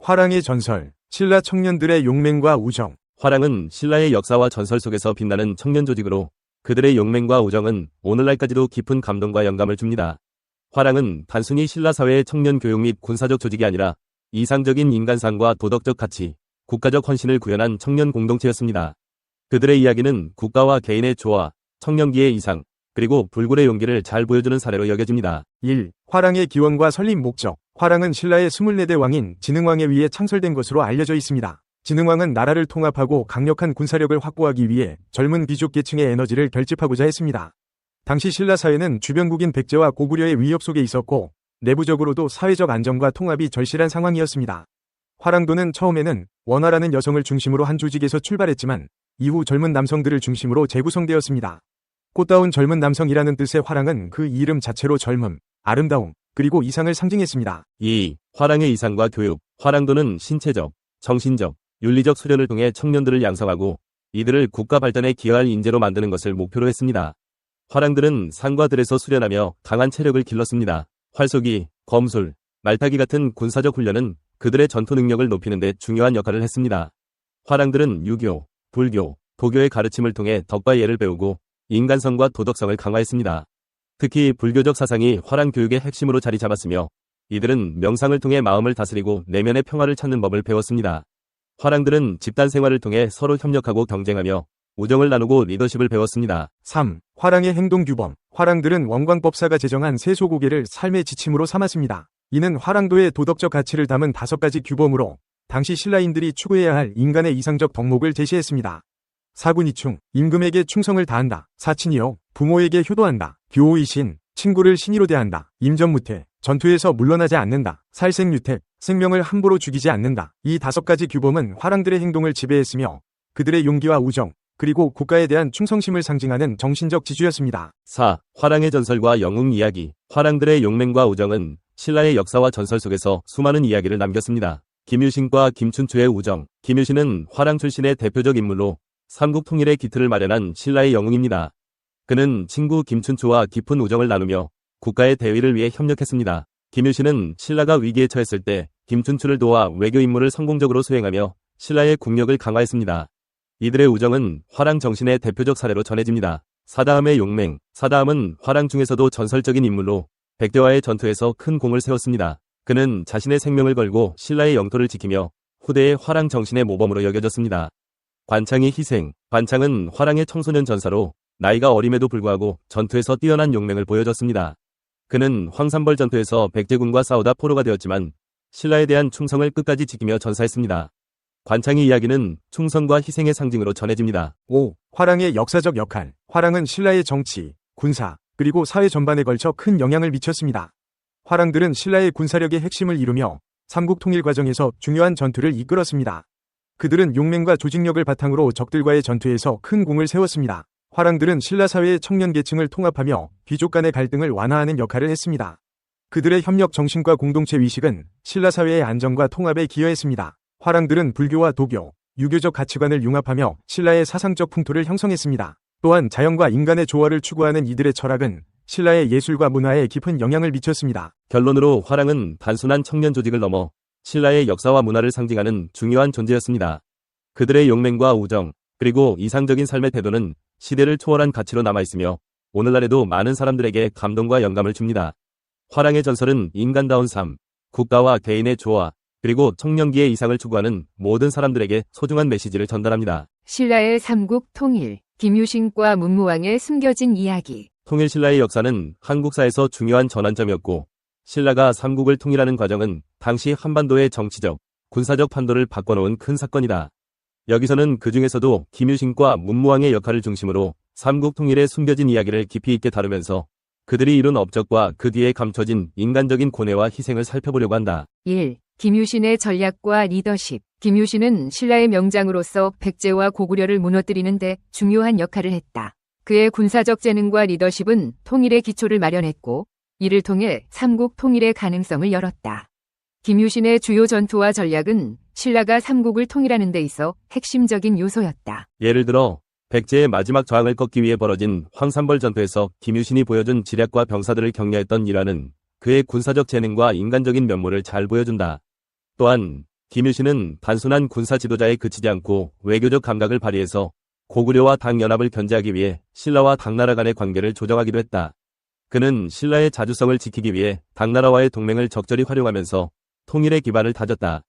화랑의 전설, 신라 청년들의 용맹과 우정. 화랑은 신라의 역사와 전설 속에서 빛나는 청년 조직으로 그들의 용맹과 우정은 오늘날까지도 깊은 감동과 영감을 줍니다. 화랑은 단순히 신라 사회의 청년 교육 및 군사적 조직이 아니라 이상적인 인간상과 도덕적 가치, 국가적 헌신을 구현한 청년 공동체였습니다. 그들의 이야기는 국가와 개인의 조화, 청년기의 이상, 그리고 불굴의 용기를 잘 보여주는 사례로 여겨집니다. 1. 화랑의 기원과 설립 목적. 화랑은 신라의 24대 왕인 진흥왕에 의해 창설된 것으로 알려져 있습니다. 진흥왕은 나라를 통합하고 강력한 군사력을 확보하기 위해 젊은 귀족 계층의 에너지를 결집하고자 했습니다. 당시 신라 사회는 주변국인 백제와 고구려의 위협 속에 있었고 내부적으로도 사회적 안정과 통합이 절실한 상황이었습니다. 화랑도는 처음에는 원화라는 여성을 중심으로 한 조직에서 출발했지만 이후 젊은 남성들을 중심으로 재구성되었습니다. 꽃다운 젊은 남성이라는 뜻의 화랑은 그 이름 자체로 젊음, 아름다움, 그리고 이상을 상징했습니다. 2. 화랑의 이상과 교육. 화랑도는 신체적, 정신적, 윤리적 수련을 통해 청년들을 양성하고 이들을 국가 발전에 기여할 인재로 만드는 것을 목표로 했습니다. 화랑들은 산과 들에서 수련하며 강한 체력을 길렀습니다. 활쏘기, 검술, 말타기 같은 군사적 훈련은 그들의 전투 능력을 높이는 데 중요한 역할을 했습니다. 화랑들은 유교, 불교, 도교의 가르침을 통해 덕과 예를 배우고 인간성과 도덕성을 강화했습니다. 특히 불교적 사상이 화랑 교육의 핵심으로 자리 잡았으며 이들은 명상을 통해 마음을 다스리고 내면의 평화를 찾는 법을 배웠습니다. 화랑들은 집단 생활을 통해 서로 협력하고 경쟁하며 우정을 나누고 리더십을 배웠습니다. 3. 화랑의 행동 규범. 화랑들은 원광법사가 제정한 세소고개를 삶의 지침으로 삼았습니다. 이는 화랑도의 도덕적 가치를 담은 5가지 규범으로 당시 신라인들이 추구해야 할 인간의 이상적 덕목을 제시했습니다. 사군이충, 임금에게 충성을 다한다. 사친이여, 부모에게 효도한다. 교오이신, 친구를 신의로 대한다. 임전무태, 전투에서 물러나지 않는다. 살생유택, 생명을 함부로 죽이지 않는다. 이 5가지 규범은 화랑들의 행동을 지배했으며 그들의 용기와 우정, 그리고 국가에 대한 충성심을 상징하는 정신적 지주였습니다. 4. 화랑의 전설과 영웅 이야기. 화랑들의 용맹과 우정은 신라의 역사와 전설 속에서 수많은 이야기를 남겼습니다. 김유신과 김춘추의 우정. 김유신은 화랑 출신의 대표적 인물로 삼국 통일의 기틀을 마련한 신라의 영웅입니다. 그는 친구 김춘추와 깊은 우정을 나누며 국가의 대위를 위해 협력했습니다. 김유신은 신라가 위기에 처했을 때 김춘추를 도와 외교 임무를 성공적으로 수행하며 신라의 국력을 강화했습니다. 이들의 우정은 화랑 정신의 대표적 사례로 전해집니다. 사다함의 용맹. 사다함은 화랑 중에서도 전설적인 인물로 백제와의 전투에서 큰 공을 세웠습니다. 그는 자신의 생명을 걸고 신라의 영토를 지키며 후대의 화랑 정신의 모범으로 여겨졌습니다. 관창의 희생. 관창은 화랑의 청소년 전사로 나이가 어림에도 불구하고 전투에서 뛰어난 용맹을 보여줬습니다. 그는 황산벌 전투에서 백제군과 싸우다 포로가 되었지만 신라에 대한 충성을 끝까지 지키며 전사했습니다. 관창의 이야기는 충성과 희생의 상징으로 전해집니다. 5. 화랑의 역사적 역할. 화랑은 신라의 정치, 군사, 그리고 사회 전반에 걸쳐 큰 영향을 미쳤습니다. 화랑들은 신라의 군사력의 핵심을 이루며 삼국 통일 과정에서 중요한 전투를 이끌었습니다. 그들은 용맹과 조직력을 바탕으로 적들과의 전투에서 큰 공을 세웠습니다. 화랑들은 신라 사회의 청년 계층을 통합하며 귀족 간의 갈등을 완화하는 역할을 했습니다. 그들의 협력 정신과 공동체 의식은 신라 사회의 안정과 통합에 기여했습니다. 화랑들은 불교와 도교, 유교적 가치관을 융합하며 신라의 사상적 풍토를 형성했습니다. 또한 자연과 인간의 조화를 추구하는 이들의 철학은 신라의 예술과 문화에 깊은 영향을 미쳤습니다. 결론으로 화랑은 단순한 청년 조직을 넘어 신라의 역사와 문화를 상징하는 중요한 존재였습니다. 그들의 용맹과 우정, 그리고 이상적인 삶의 태도는 시대를 초월한 가치로 남아있으며 오늘날에도 많은 사람들에게 감동과 영감을 줍니다. 화랑의 전설은 인간다운 삶, 국가와 개인의 조화, 그리고 청년기의 이상을 추구하는 모든 사람들에게 소중한 메시지를 전달합니다. 신라의 삼국 통일, 김유신과 문무왕의 숨겨진 이야기. 통일 신라의 역사는 한국사에서 중요한 전환점이었고 신라가 삼국을 통일하는 과정은 당시 한반도의 정치적, 군사적 판도를 바꿔놓은 큰 사건이다. 여기서는 그 중에서도 김유신과 문무왕의 역할을 중심으로 삼국 통일의 숨겨진 이야기를 깊이 있게 다루면서 그들이 이룬 업적과 그 뒤에 감춰진 인간적인 고뇌와 희생을 살펴보려고 한다. 1. 김유신의 전략과 리더십. 김유신은 신라의 명장으로서 백제와 고구려를 무너뜨리는 데 중요한 역할을 했다. 그의 군사적 재능과 리더십은 통일의 기초를 마련했고 이를 통해 삼국 통일의 가능성을 열었다. 김유신의 주요 전투와 전략은 신라가 삼국을 통일하는 데 있어 핵심적인 요소였다. 예를 들어 백제의 마지막 저항을 꺾기 위해 벌어진 황산벌 전투에서 김유신이 보여준 지략과 병사들을 격려했던 일화는 그의 군사적 재능과 인간적인 면모를 잘 보여준다. 또한 김유신은 단순한 군사 지도자에 그치지 않고 외교적 감각을 발휘해서 고구려와 당연합을 견제하기 위해 신라와 당나라 간의 관계를 조정하기도 했다. 그는 신라의 자주성을 지키기 위해 당나라와의 동맹을 적절히 활용하면서 통일의 기반을 다졌다.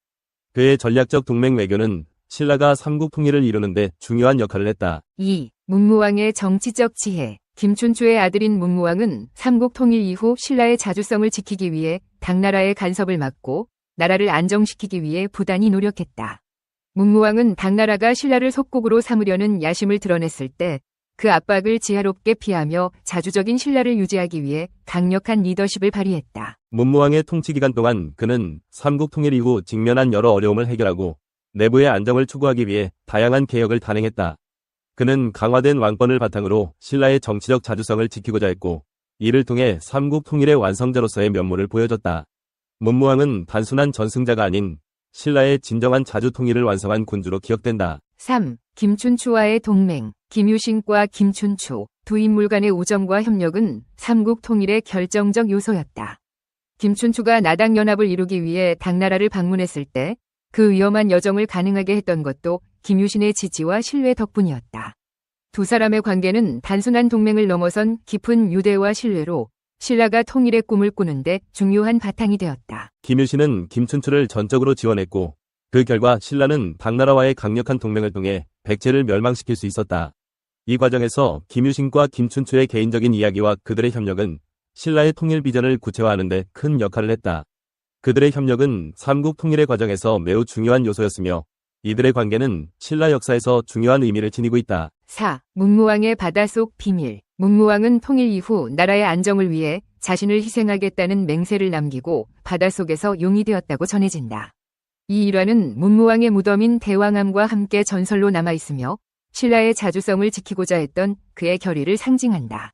그의 전략적 동맹 외교는 신라가 삼국 통일을 이루는 데 중요한 역할을 했다. 2. 문무왕의 정치적 지혜. 김춘추의 아들인 문무왕은 삼국 통일 이후 신라의 자주성을 지키기 위해 당나라의 간섭을 막고 나라를 안정시키기 위해 부단히 노력했다. 문무왕은 당나라가 신라를 속국으로 삼으려는 야심을 드러냈을 때 그 압박을 지혜롭게 피하며 자주적인 신라를 유지하기 위해 강력한 리더십을 발휘했다. 문무왕의 통치 기간 동안 그는 삼국 통일 이후 직면한 여러 어려움을 해결하고 내부의 안정을 추구하기 위해 다양한 개혁을 단행했다. 그는 강화된 왕권을 바탕으로 신라의 정치적 자주성을 지키고자 했고 이를 통해 삼국 통일의 완성자로서의 면모를 보여줬다. 문무왕은 단순한 전승자가 아닌 신라의 진정한 자주 통일을 완성한 군주로 기억된다. 3. 김춘추와의 동맹. 김유신과 김춘추 두 인물 간의 우정과 협력은 삼국 통일의 결정적 요소였다. 김춘추가 나당연합을 이루기 위해 당나라를 방문했을 때 그 위험한 여정을 가능하게 했던 것도 김유신의 지지와 신뢰 덕분이었다. 두 사람의 관계는 단순한 동맹을 넘어선 깊은 유대와 신뢰로 신라가 통일의 꿈을 꾸는데 중요한 바탕이 되었다. 김유신은 김춘추를 전적으로 지원했고 그 결과 신라는 당나라와의 강력한 동맹을 통해 백제를 멸망시킬 수 있었다. 이 과정에서 김유신과 김춘추의 개인적인 이야기와 그들의 협력은 신라의 통일 비전을 구체화하는 데 큰 역할을 했다. 그들의 협력은 삼국 통일의 과정에서 매우 중요한 요소였으며 이들의 관계는 신라 역사에서 중요한 의미를 지니고 있다. 4. 문무왕의 바닷속 비밀. 문무왕은 통일 이후 나라의 안정을 위해 자신을 희생하겠다는 맹세를 남기고 바닷속에서 용이 되었다고 전해진다. 이 일화는 문무왕의 무덤인 대왕암과 함께 전설로 남아있으며 신라의 자주성을 지키고자 했던 그의 결의를 상징한다.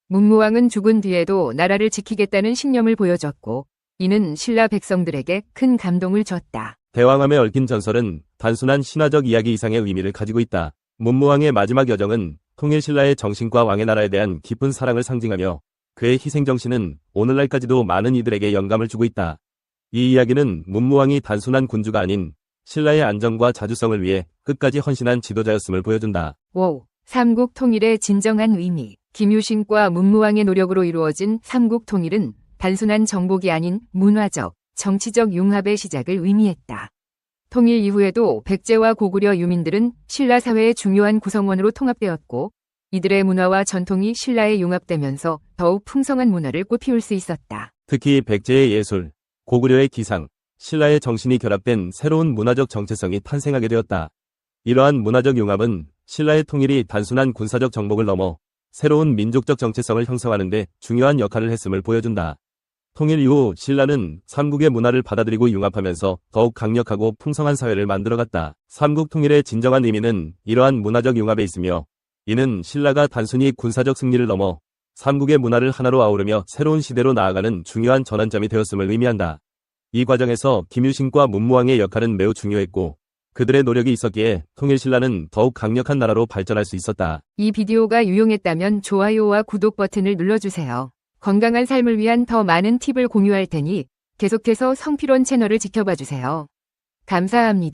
문무왕은 죽은 뒤에도 나라를 지키겠다는 신념을 보여줬고 이는 신라 백성들에게 큰 감동을 줬다. 대왕암에 얽힌 전설은 단순한 신화적 이야기 이상의 의미를 가지고 있다. 문무왕의 마지막 여정은 통일 신라의 정신과 왕의 나라에 대한 깊은 사랑을 상징하며 그의 희생정신은 오늘날까지도 많은 이들에게 영감을 주고 있다. 이 이야기는 문무왕이 단순한 군주가 아닌 신라의 안정과 자주성을 위해 끝까지 헌신한 지도자였음을 보여준다. 5. 삼국 통일의 진정한 의미. 김유신과 문무왕의 노력으로 이루어진 삼국 통일은 단순한 정복이 아닌 문화적, 정치적 융합의 시작을 의미했다. 통일 이후에도 백제와 고구려 유민들은 신라 사회의 중요한 구성원으로 통합되었고 이들의 문화와 전통이 신라에 융합되면서 더욱 풍성한 문화를 꽃피울 수 있었다. 특히 백제의 예술, 고구려의 기상, 신라의 정신이 결합된 새로운 문화적 정체성이 탄생하게 되었다. 이러한 문화적 융합은 신라의 통일이 단순한 군사적 정복을 넘어 새로운 민족적 정체성을 형성하는 데 중요한 역할을 했음을 보여준다. 통일 이후 신라는 삼국의 문화를 받아들이고 융합하면서 더욱 강력하고 풍성한 사회를 만들어갔다. 삼국 통일의 진정한 의미는 이러한 문화적 융합에 있으며 이는 신라가 단순히 군사적 승리를 넘어 삼국의 문화를 하나로 아우르며 새로운 시대로 나아가는 중요한 전환점이 되었음을 의미한다. 이 과정에서 김유신과 문무왕의 역할은 매우 중요했고 그들의 노력이 있었기에 통일신라는 더욱 강력한 나라로 발전할 수 있었다. 이 비디오가 유용했다면 좋아요와 구독 버튼을 눌러주세요. 건강한 삶을 위한 더 많은 팁을 공유할 테니 계속해서 성필원 채널을 지켜봐주세요. 감사합니다.